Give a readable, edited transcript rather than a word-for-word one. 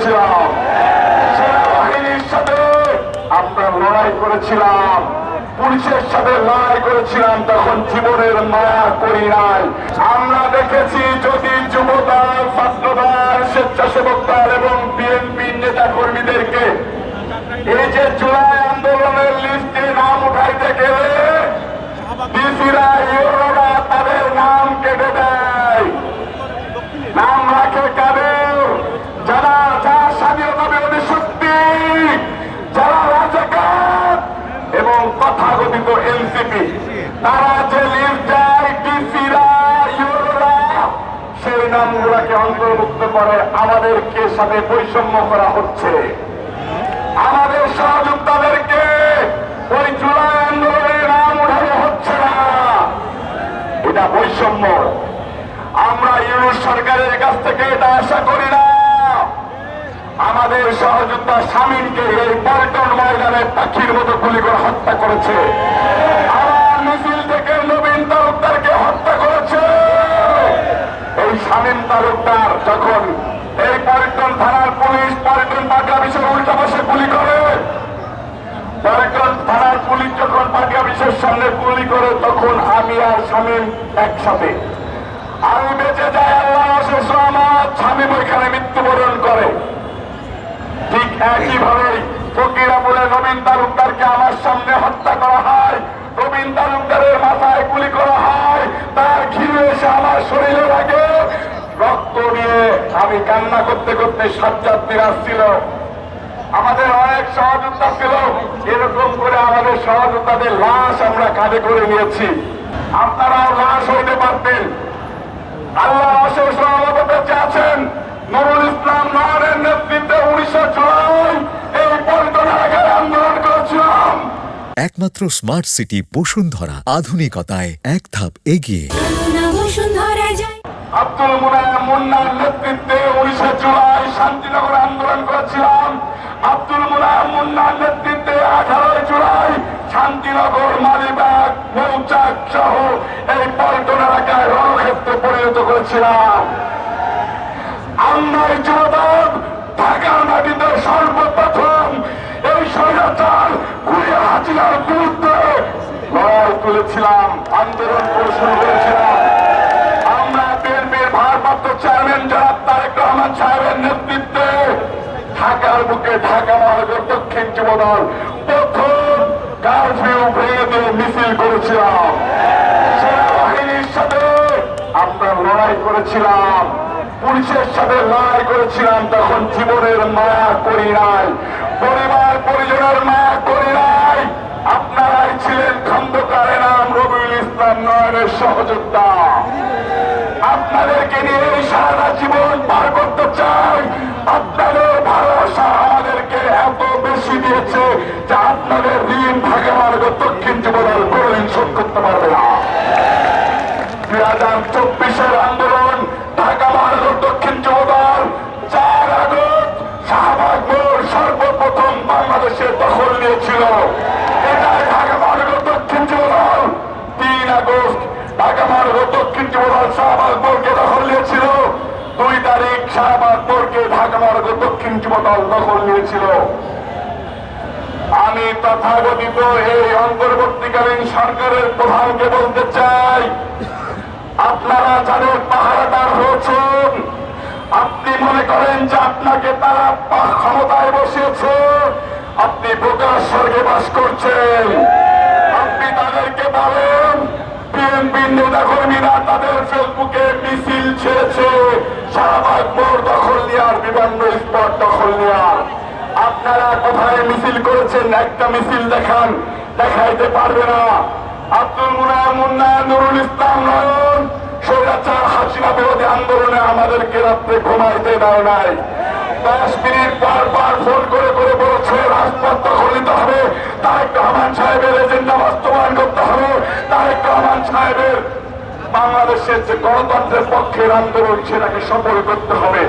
করেছিলাম, সেনাবাহিনীর সাথে আমরা লড়াই করেছিলাম, পুলিশের সাথে লড়াই করেছিলাম, তখন জীবনের মায়া করি নাই। আমরা দেখেছি যদি যুবদল, ছাত্রদল, স্বেচ্ছাসেবক দল এবং বিএনপি নেতা কর্মীদেরকে এই যে জুলাই আন্দোলনের লিস্টে নাম উঠাইতে গেলে ডিসিরা, ইউরোরা তাদের নাম কেটে দেয়। নাম রাখে কাদের? যারা স্বাধীনতা বিরোধী শক্তি, যারা রাজাকার এবং তথাকথিত এনসিপি, তারা যে লিস্ট দেয় ডিসিরা, ইউরোরা, সেই নামগুলোকে অন্তর্ভুক্ত করে আমাদেরকে সাথে বৈষম্য করা হচ্ছে। আমাদের সহযোদ্ধাদেরকে ওই জুলাই আন্দোলনের নাম উঠানো হচ্ছে না, এটা বৈষম্য। আমরা ইউরোপ সরকারের কাছ থেকে এটা আশা করি না। আমাদের সহযোদ্ধা শামীমকে এই পল্টন ময়দানে পাখির মতো গুলি করে হত্যা করেছে। আমার মিছিল থেকে নবীন তালুকদারকে হত্যা করেছে। এই শামীম তালুকদার যখন এই পল্টন থানার পুলিশ পল্টন পার্টি অফিসের উল্টা পাশে গুলি করে, পল্টন থানার পুলিশ যখন পার্টি অফিসের সামনে গুলি করে, তখন আমি আর শামীম একসাথে, আমি বেঁচে যাই, আল্লাহ অশেষ রহমত, শামীম ওইখানে মৃত্যুবরণ করে। ঠিক একইভাবে ফকিরাপুরে নবীন তালুকদারকে আমার সামনে হত্যা করা হয়। নবীন তালুকদারের মাথায় গুলি করা হয়, তার ঘিরে এসে আমার শরীরে লাগে, রক্ত নিয়ে আমি কান্না করতে করতে সাজ্জাদ মিরাজ ছিল, আমাদের অনেক সহযোদ্ধা ছিল। এরকম করে আমাদের সহযোদ্ধাদের লাশ আমরা কাঁধে করে নিয়েছি। আপনারাও লাশ হইতে পারতেন। আল্লাহ অশেষ রহমত বেঁচে আছেন। নুরুল ইসলাম নয়নের নেতৃত্বে 19 জুলাই এই পল্টন এলাকায় আন্দোলন করেছিলাম। একমাত্র স্মার্ট সিটি বসুন্ধরা, আধুনিকতায় এক ধাপ এগিয়ে। আব্দুল মুন্নার নেতৃত্বে 19 জুলাই শান্তিনগর আন্দোলন করেছিলাম। আব্দুল মুন্নার নেতৃত্বে 18 জুলাই শান্তিনগর, মালিবাগ, মৌচাক সহ এই পল্টন এলাকায় রণক্ষেত্রে পরিণত করেছিলাম। আমরা যুবদল ঢাকার মাটিতে সর্বপ্রথম এই স্বৈরাচার কুড়িয়া হাসিনার বিরুদ্ধে লড়াই তুলেছিলাম, আন্দোলন শুরু করেছিলাম। আমরা বিএনপির ভারপ্রাপ্ত চেয়ারম্যান জনাব তারেক রহমান সাহেবের নেতৃত্বে ঢাকার বুকে ঢাকা মহানগর দক্ষিণ যুবদল প্রথম কারফিউ ভেঙে দিয়ে মিছিল করেছিলাম। সেনাবাহিনীর সাথে আমরা লড়াই করেছিলাম, পুলিশের সাথে লড়াই করেছিলাম, তখন জীবনের মায়া করি নাই, পরিবার পরিজনের মায়া করি নাই। আপনারাই ছিলেন খন্দকার এনাম রবিউল ইসলাম নয়নের সহযোদ্ধা। আপনাদেরকে নিয়ে সারা জীবন পার করতে চাই। আপনাদের ভালোবাসা আমাদেরকে এত বেশি দিয়েছে যে আপনাদের ঋণ ঢাকা মহানগর দক্ষিণ যুবদল কোনদিন শোধ করতে পারবে না। 2024-এর আন্দোলন ঢাকা মহানগর দক্ষিণ যুবদল 4 আগস্ট শাহবাগ মোড় সর্বপ্রথম বাংলাদেশের দখল নিয়েছিল। এটা ঢাকা মহানগর দক্ষিণ যুবদল 3 আগস্ট ঢাকা মহানগর দক্ষিণ যুবদল শাহবাগ মোড়কে দখল নিয়েছিল। 2 তারিখ শাহবাগ মোড়কে ঢাকা মহানগর দক্ষিণ যুবদল দখল নিয়েছিল। আমি তথাকথিত এই অন্তর্বর্তীকালীন সরকারের প্রধানকে বলতে চাই, আপনারা যাদের পাহারাদার হয়েছেন, আপনি মনে করেন যে আপনাকে তারা ক্ষমতায় বসিয়েছে, আপনি বোকার স্বর্গে বাস করছেন। আপনি তাদেরকে বলেন বিএনপির নেতা কর্মীরা তাদের ফেসবুকে মিছিল ছেড়েছে শাহবাগ মোড় দখল নেওয়ার, বিভিন্ন স্পট দখল নেওয়ার। আপনারা কোথায় মিছিল করেছেন? একটা মিছিল দেখান, দেখাইতে পারবে না। আব্দুল মুন্না, নুরুল ইসলাম নয়ন স্বৈরাচার হাসিনা বিরোধী আন্দোলনে আমাদেরকে রাত্রে ঘুমাইতে দেয় নাই। 10 মিনিট পর ফোন করে করে বলছে রাজপথ দখল নিতে হবে, তারেক রহমান সাহেবের এজেন্ডা বাস্তবায়ন করতে হবে, তারেক রহমান সাহেবের বাংলাদেশের যে গণতন্ত্রের পক্ষের আন্দোলন সেটাকে সফল করতে হবে।